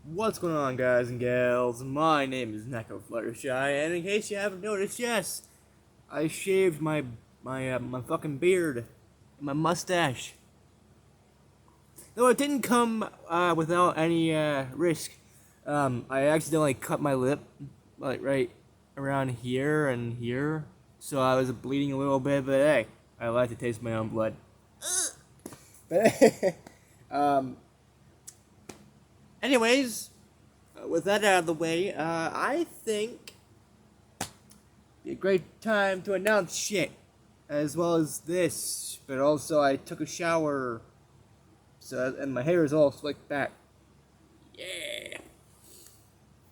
What's going on, guys and gals? My name is Neko Fluttershy, and in case you haven't noticed, yes, I shaved my fucking beard and my mustache. Though it didn't come without any risk. I accidentally cut my lip, like right around here and here, so I was bleeding a little bit. But hey, I like to taste my own blood. But anyways. With that out of the way, I think it'd be a great time to announce shit, as well as this. But also, I took a shower, and my hair is all slicked back. Yeah.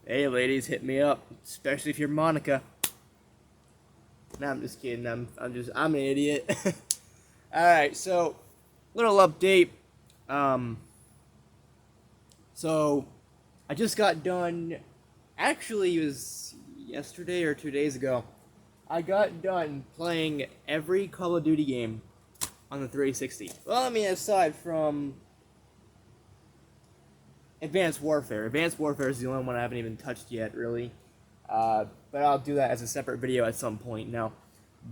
Hey, ladies, hit me up, especially if you're Monica. Nah, I'm just kidding. I'm an idiot. All right, so little update. So I just got done. Actually, it was yesterday or 2 days ago. I got done playing every Call of Duty game on the 360. Well, I mean, aside from Advanced Warfare. Advanced Warfare is the only one I haven't even touched yet, really. But I'll do that as a separate video at some point. Now,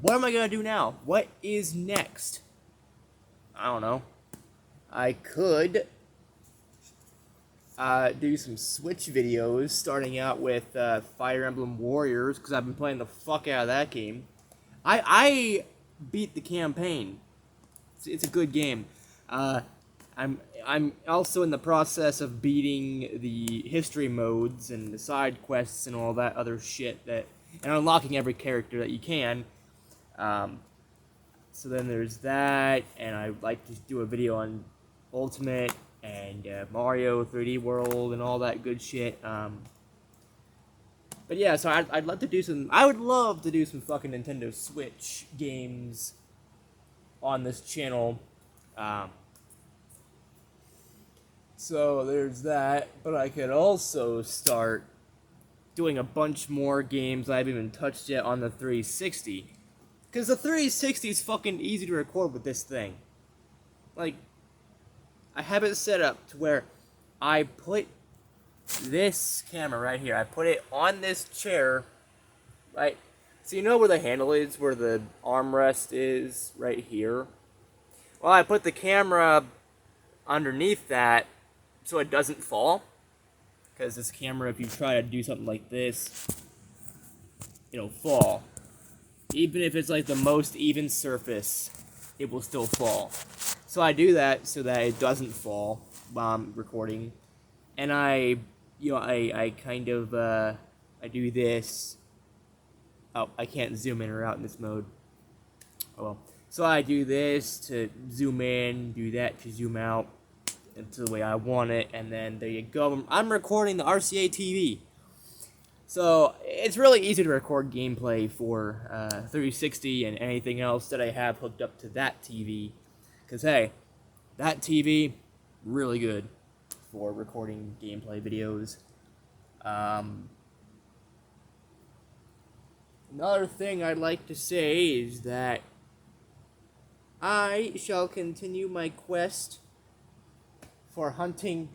what am I gonna do now? What is next? I don't know. I could do some Switch videos, starting out with Fire Emblem Warriors, because I've been playing the fuck out of that game. I beat the campaign. It's a good game. I'm also in the process of beating the history modes and the side quests and all that other shit and unlocking every character that you can. So then there's that, and I'd like to do a video on Ultimate and Mario 3D World and all that good shit. But yeah, so I'd love to do some. I would love to do some fucking Nintendo Switch games on this channel. So there's that. But I could also start doing a bunch more games I haven't even touched yet on the 360. Because the 360 is fucking easy to record with this thing. Like, I have it set up to where I put this camera right here. I put it on this chair, right? So you know where the handle is, where the armrest is, right here? Well, I put the camera underneath that so it doesn't fall. Because this camera, if you try to do something like this, it'll fall. Even if it's like the most even surface, it will still fall. So I do that so that it doesn't fall while I'm recording. And I kind of, I do this. Oh, I can't zoom in or out in this mode. Oh well. So I do this to zoom in, do that to zoom out, into the way I want it, and then there you go. I'm recording the RCA TV. So it's really easy to record gameplay for 360 and anything else that I have hooked up to that TV. Because, hey, that TV, really good for recording gameplay videos. Another thing I'd like to say is that I shall continue my quest for hunting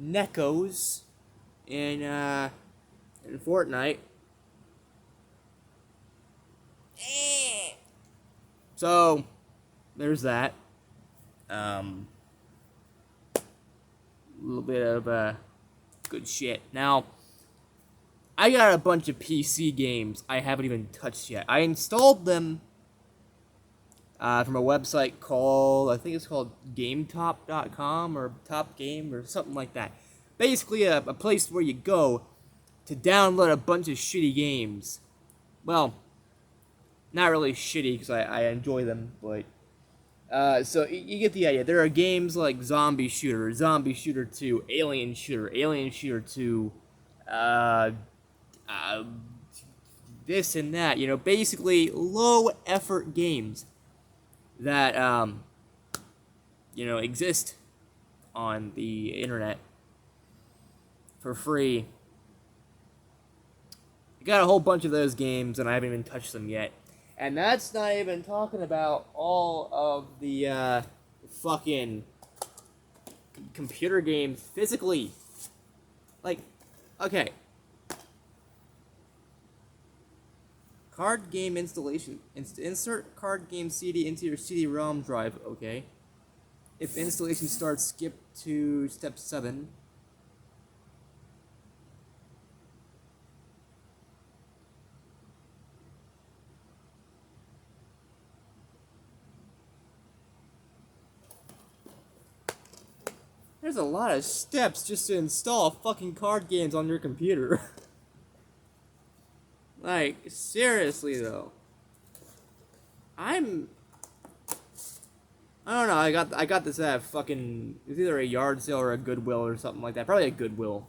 Nekos in Fortnite. So, there's that. A little bit of good shit. Now, I got a bunch of PC games I haven't even touched yet. I installed them from a website called, I think it's called GameTop.com or Top Game or something like that. Basically, a place where you go to download a bunch of shitty games. Well, not really shitty because I enjoy them, but so you get the idea. There are games like Zombie Shooter, Zombie Shooter 2, Alien Shooter, Alien Shooter 2, this and that. You know, basically low effort games that exist on the internet for free. I got a whole bunch of those games and I haven't even touched them yet. And that's not even talking about all of the fucking computer games physically Like, okay. Card game installation. Insert card game CD into your CD-ROM drive, okay. If installation starts, skip to step 7. There's a lot of steps just to install fucking card games on your computer. Like, seriously though. I don't know, I got this at fucking, it's either a yard sale or a Goodwill or something like that. Probably a Goodwill.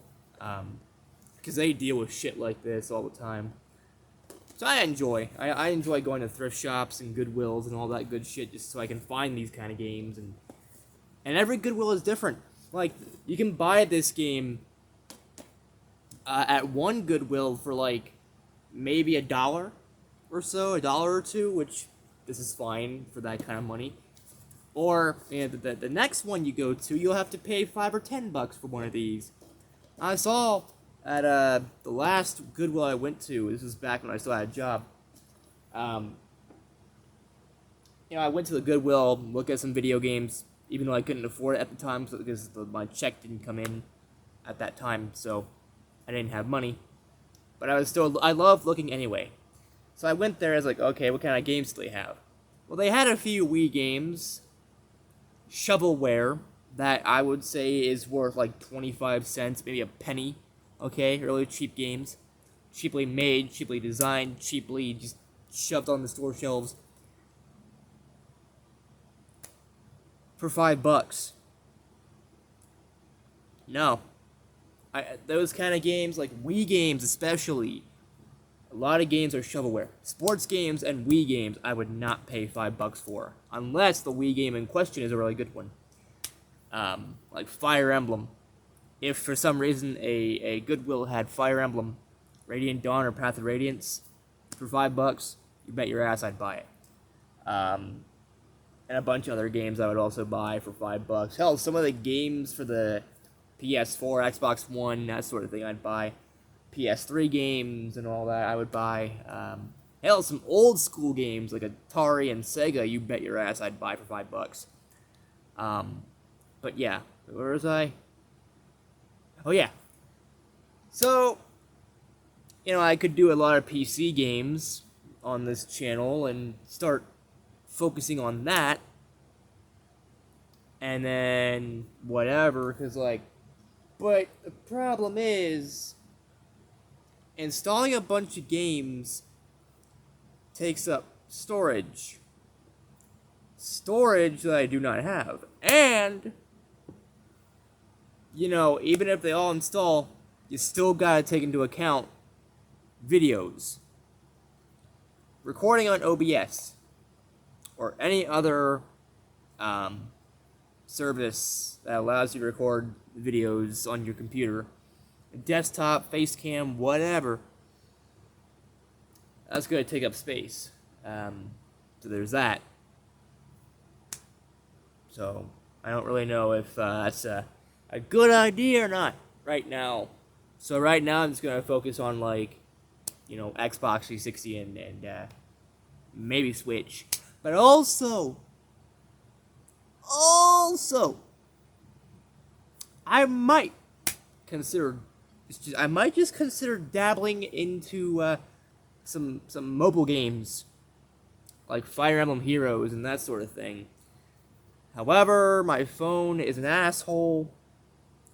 Because they deal with shit like this all the time. So I enjoy going to thrift shops and Goodwills and all that good shit just so I can find these kind of games. And every Goodwill is different. Like, you can buy this game at one Goodwill for, like, maybe $1 or so, $1 or $2, which this is fine for that kind of money. Or, you know, the next one you go to, you'll have to pay $5 or $10 for one of these. I saw at the last Goodwill I went to, this was back when I still had a job, you know, I went to the Goodwill, look at some video games, even though I couldn't afford it at the time because my check didn't come in at that time, so I didn't have money. But I loved looking anyway. So I went there, I was like, okay, what kind of games do they have? Well, they had a few Wii games, shovelware, that I would say is worth like 25 cents, maybe a penny, okay? Really cheap games. Cheaply made, cheaply designed, cheaply just shoved on the store shelves. For $5. No. Those kind of games, like Wii games especially, a lot of games are shovelware. Sports games and Wii games, I would not pay $5 for, unless the Wii game in question is a really good one. Like Fire Emblem. If for some reason a Goodwill had Fire Emblem, Radiant Dawn or Path of Radiance for $5, you bet your ass I'd buy it. And a bunch of other games I would also buy for $5. Hell, some of the games for the PS4, Xbox One, that sort of thing I'd buy. PS3 games and all that I would buy. Hell, some old school games like Atari and Sega, you bet your ass I'd buy for $5. But yeah, where was I? Oh yeah. So, you know, I could do a lot of PC games on this channel and start focusing on that. And then whatever, because like, but the problem is, installing a bunch of games takes up storage. Storage that I do not have. And, you know, even if they all install, you still gotta take into account videos. Recording on OBS. Or any other service that allows you to record videos on your computer. Desktop, Facecam, whatever. That's going to take up space. So there's that. So I don't really know if that's a good idea or not right now. So right now I'm just going to focus on, like, you know, Xbox 360 and maybe Switch. But also, I might consider, I might just consider dabbling into some mobile games, like Fire Emblem Heroes and that sort of thing. However, my phone is an asshole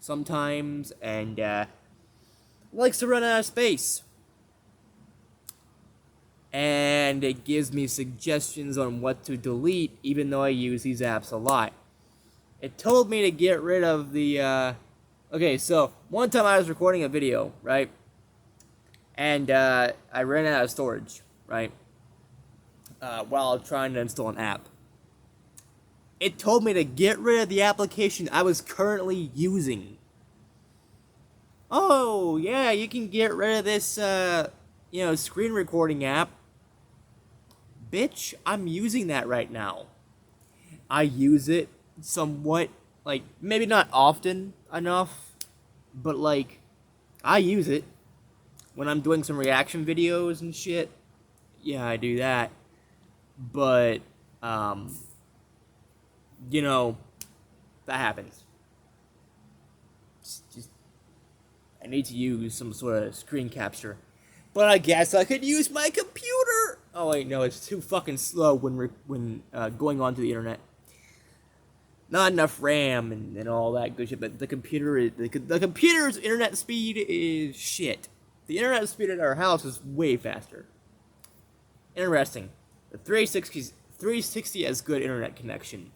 sometimes and likes to run out of space. And it gives me suggestions on what to delete, even though I use these apps a lot. It told me to get rid of the, okay, so, one time I was recording a video, right? And, I ran out of storage, right? While trying to install an app. It told me to get rid of the application I was currently using. Oh, yeah, you can get rid of this, you know, screen recording app. Bitch, I'm using that right now. I use it somewhat, like, maybe not often enough, but, like, I use it when I'm doing some reaction videos and shit. Yeah, I do that. But, um, you know, that happens. Just I need to use some sort of screen capture. But I guess I could use my computer. Oh wait, no, it's too fucking slow when going onto the internet. Not enough RAM and all that good shit. But the computer's internet speed is shit. The internet speed at our house is way faster. Interesting. The 360 has good internet connection.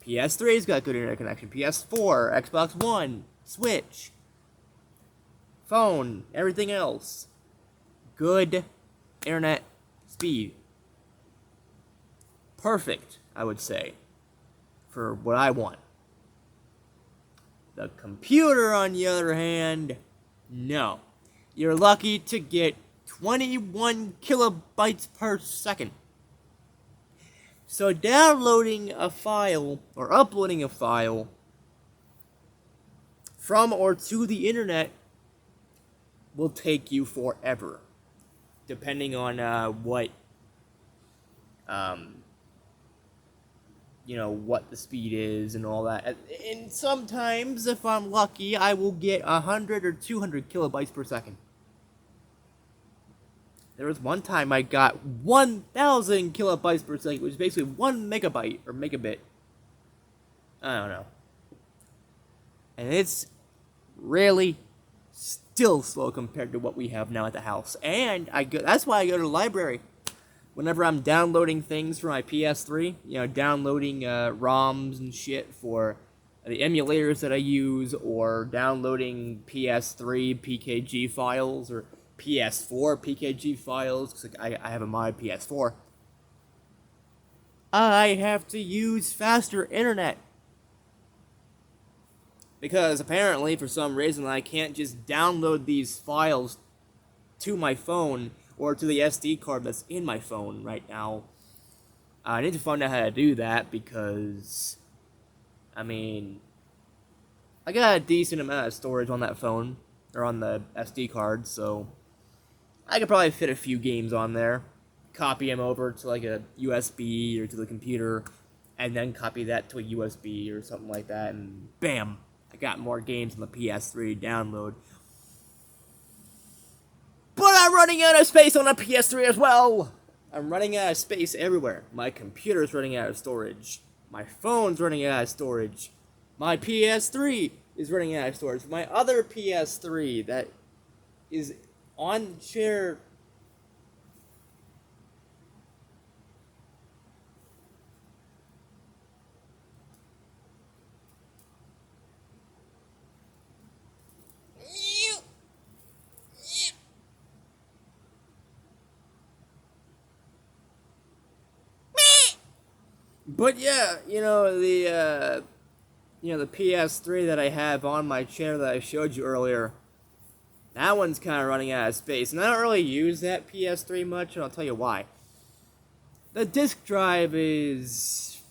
PS3's got good internet connection. PS4, Xbox One, Switch, phone, everything else. Good internet speed. Perfect, I would say, for what I want. The computer, on the other hand, no. You're lucky to get 21 kilobytes per second. So downloading a file or uploading a file from or to the internet will take you forever, depending on what what the speed is and all that. And sometimes, if I'm lucky, I will get 100 or 200 kilobytes per second. There was one time I got 1,000 kilobytes per second, which is basically 1 megabyte or megabit. I don't know. And it's really still slow compared to what we have now at the house. And that's why I go to the library. Whenever I'm downloading things for my PS3, downloading ROMs and shit for the emulators that I use, or downloading PS3 PKG files, or PS4 PKG files, because I have a mod PS4. I have to use faster internet. Because apparently, for some reason, I can't just download these files to my phone or to the SD card that's in my phone right now. I need to find out how to do that because, I got a decent amount of storage on that phone, or on the SD card, so I could probably fit a few games on there, copy them over to like a USB or to the computer, and then copy that to a USB or something like that, and bam, I got more games on the PS3 to download. But I'm running out of space on the PS3 as well! I'm running out of space everywhere. My computer's running out of storage. My phone's running out of storage. My PS3 is running out of storage. My other PS3 that is on share. But yeah, the PS3 that I have on my chair that I showed you earlier, that one's kind of running out of space. And I don't really use that PS3 much, and I'll tell you why. The disk drive is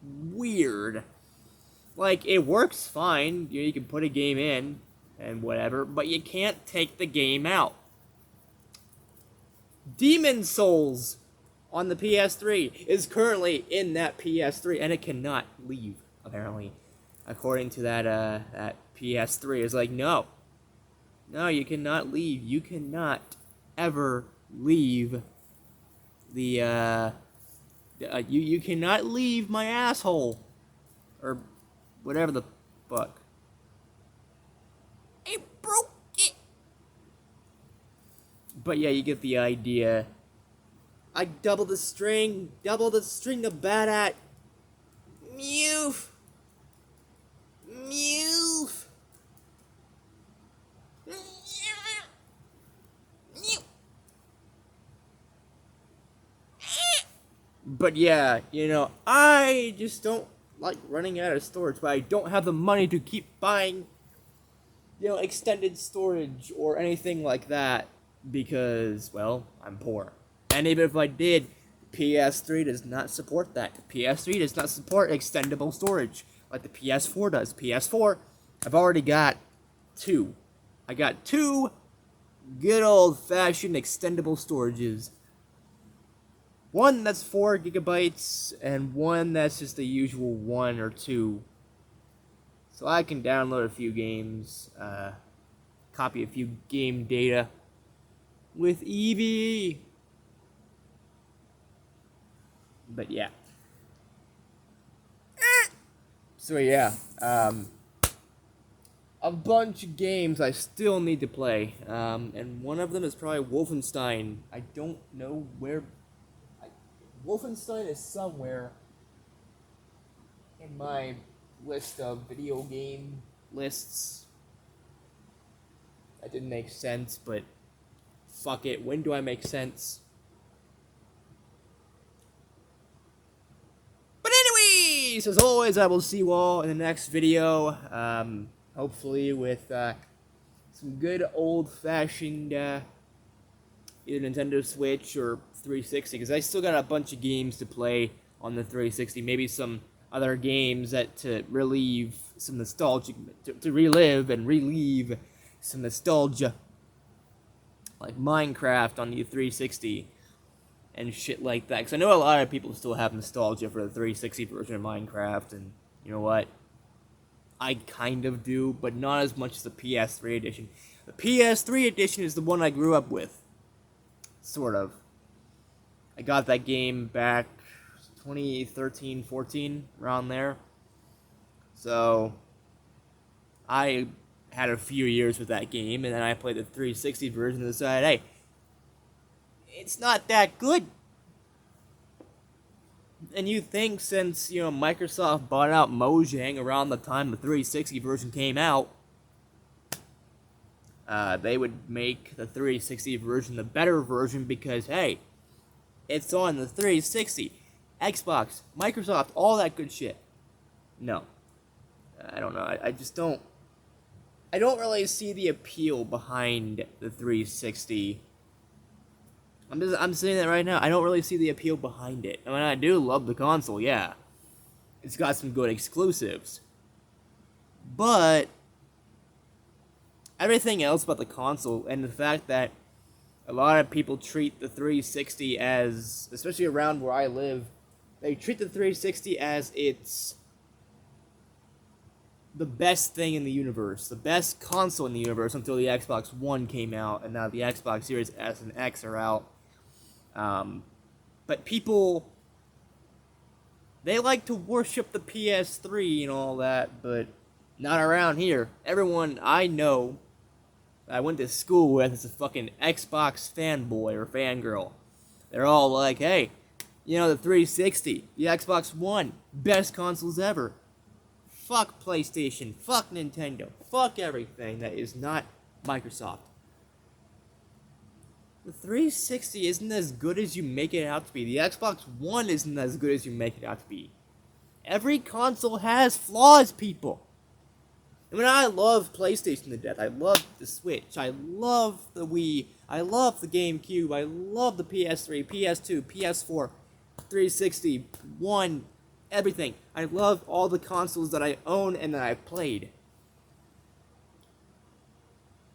weird. Like, it works fine. You can put a game in and whatever, but you can't take the game out. Demon's Souls on the PS3 is currently in that PS3, and it cannot leave, apparently. According to that PS3, it's like, no, you cannot leave. You cannot ever leave the, you cannot leave my asshole, or whatever the fuck. I broke it. But yeah, you get the idea. I double the string of bad at. Mewf. But yeah, I just don't like running out of storage, but I don't have the money to keep buying, extended storage or anything like that because, well, I'm poor. And even if I did, PS3 does not support that. PS3 does not support extendable storage like the PS4 does. PS4, I've already got two. I got two good old-fashioned extendable storages. One that's 4 gigabytes, and one that's just the usual 1 or 2. So I can download a few games, copy a few game data with Eevee. But yeah. So yeah, a bunch of games I still need to play, and one of them is probably Wolfenstein. I don't know where. Wolfenstein is somewhere in my list of video game lists. That didn't make sense, but fuck it. When do I make sense? But anyways, as always, I will see you all in the next video. Hopefully with some good old-fashioned either Nintendo Switch or 360, because I still got a bunch of games to play on the 360. Maybe some other games that to relieve some nostalgia, to relive and relieve some nostalgia, like Minecraft on the 360 and shit like that. Because I know a lot of people still have nostalgia for the 360 version of Minecraft, and you know what? I kind of do, but not as much as the PS3 edition. The PS3 edition is the one I grew up with. Sort of. I got that game back 2013, 14, around there. So, I had a few years with that game, and then I played the 360 version and decided, hey, it's not that good. And you think since, Microsoft bought out Mojang around the time the 360 version came out, they would make the 360 version the better version because, hey, it's on the 360, Xbox, Microsoft, all that good shit. No. I don't know. I just don't... I don't really see the appeal behind the 360. I'm saying that right now. I don't really see the appeal behind it. I mean, I do love the console, yeah. It's got some good exclusives. But everything else about the console, and the fact that a lot of people treat the 360 as, especially around where I live, they treat the 360 as it's the best thing in the universe, the best console in the universe until the Xbox One came out, and now the Xbox Series S and X are out. But people, they like to worship the PS3 and all that, but not around here. Everyone I know I went to school with is a fucking Xbox fanboy or fangirl. They're all like, hey, the 360, the Xbox One, best consoles ever. Fuck PlayStation, fuck Nintendo, fuck everything that is not Microsoft. The 360 isn't as good as you make it out to be. The Xbox One isn't as good as you make it out to be. Every console has flaws, people. I mean, I love PlayStation to death. I love the Switch. I love the Wii. I love the GameCube. I love the PS3, PS2, PS4, 360, One, everything. I love all the consoles that I own and that I've played.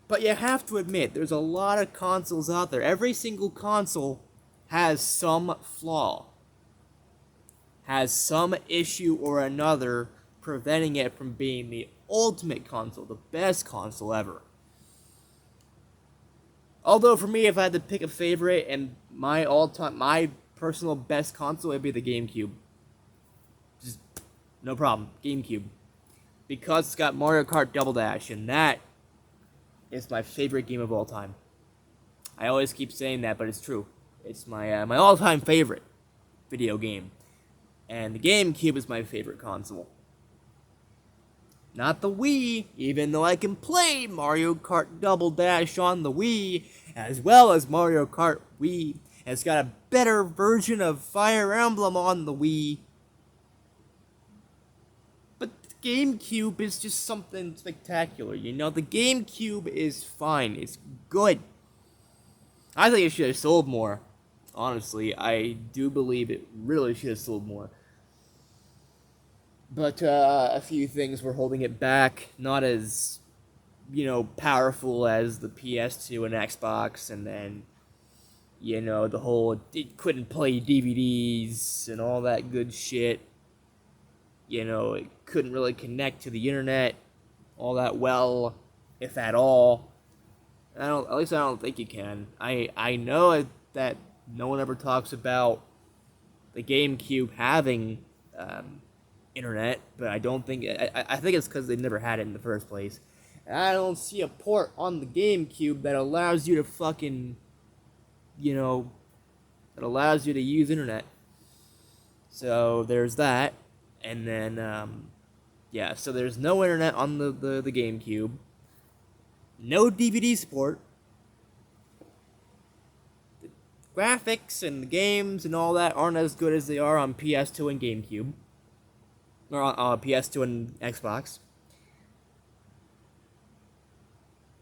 But you have to admit, there's a lot of consoles out there. Every single console has some flaw. Has some issue or another preventing it from being the ultimate console, the best console ever. Although for me, if I had to pick a favorite and my personal best console, it'd be the GameCube. Just no problem, GameCube. Because it's got Mario Kart Double Dash, and that is my favorite game of all time. I always keep saying that, but it's true. It's my my all-time favorite video game. And the GameCube is my favorite console. Not the Wii, even though I can play Mario Kart Double Dash on the Wii, as well as Mario Kart Wii. And it's got a better version of Fire Emblem on the Wii. But the GameCube is just something spectacular, The GameCube is fine. It's good. I think it should have sold more. Honestly, I do believe it really should have sold more. But a few things were holding it back. Not as powerful as the PS2 and Xbox, and then, the whole it couldn't play DVDs and all that good shit. It couldn't really connect to the internet all that well, if at all. At least I don't think you can. I know that no one ever talks about the GameCube having internet, but I don't think I think it's because they never had it in the first place. And I don't see a port on the GameCube that allows you to fucking, that allows you to use internet. So there's that, and then yeah, so there's no internet on the GameCube. No DVD support. The graphics and the games and all that aren't as good as they are on PS2 and GameCube. Or on PS2 and Xbox.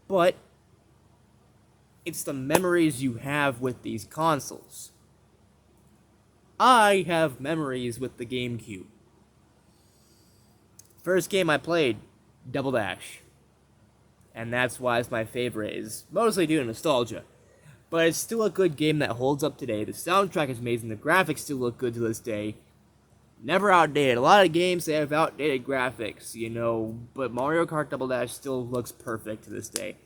But it's the memories you have with these consoles. I have memories with the GameCube. First game I played, Double Dash. And that's why it's my favorite, is mostly due to nostalgia. But it's still a good game that holds up today. The soundtrack is amazing, the graphics still look good to this day. Never outdated. A lot of games, they have outdated graphics, but Mario Kart Double Dash still looks perfect to this day.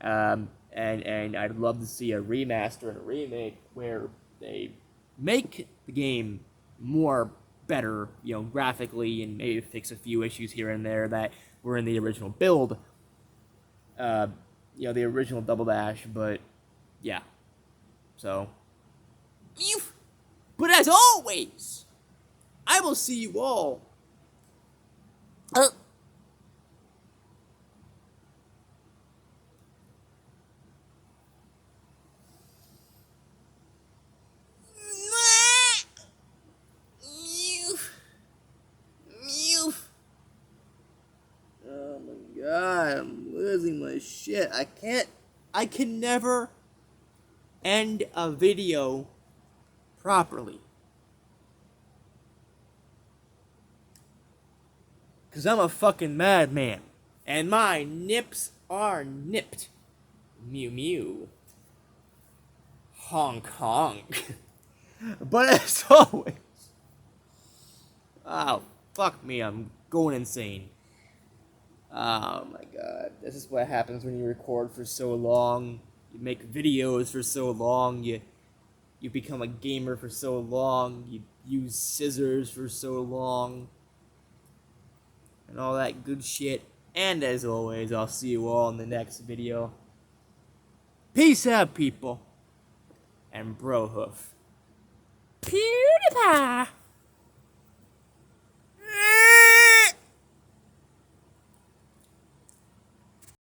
And I'd love to see a remaster and a remake where they make the game more better, graphically, and maybe fix a few issues here and there that were in the original build. The original Double Dash, but yeah. So, but as always, I will see you all. Oh my god, I'm losing my shit. I can never end a video properly. Because I'm a fucking madman. And my nips are nipped. Mew mew. Honk honk. But as always. Oh, fuck me, I'm going insane. Oh my god. This is what happens when you record for so long. You make videos for so long. You become a gamer for so long. You use scissors for so long. And all that good shit. And as always, I'll see you all in the next video. Peace out, people. And bro hoof.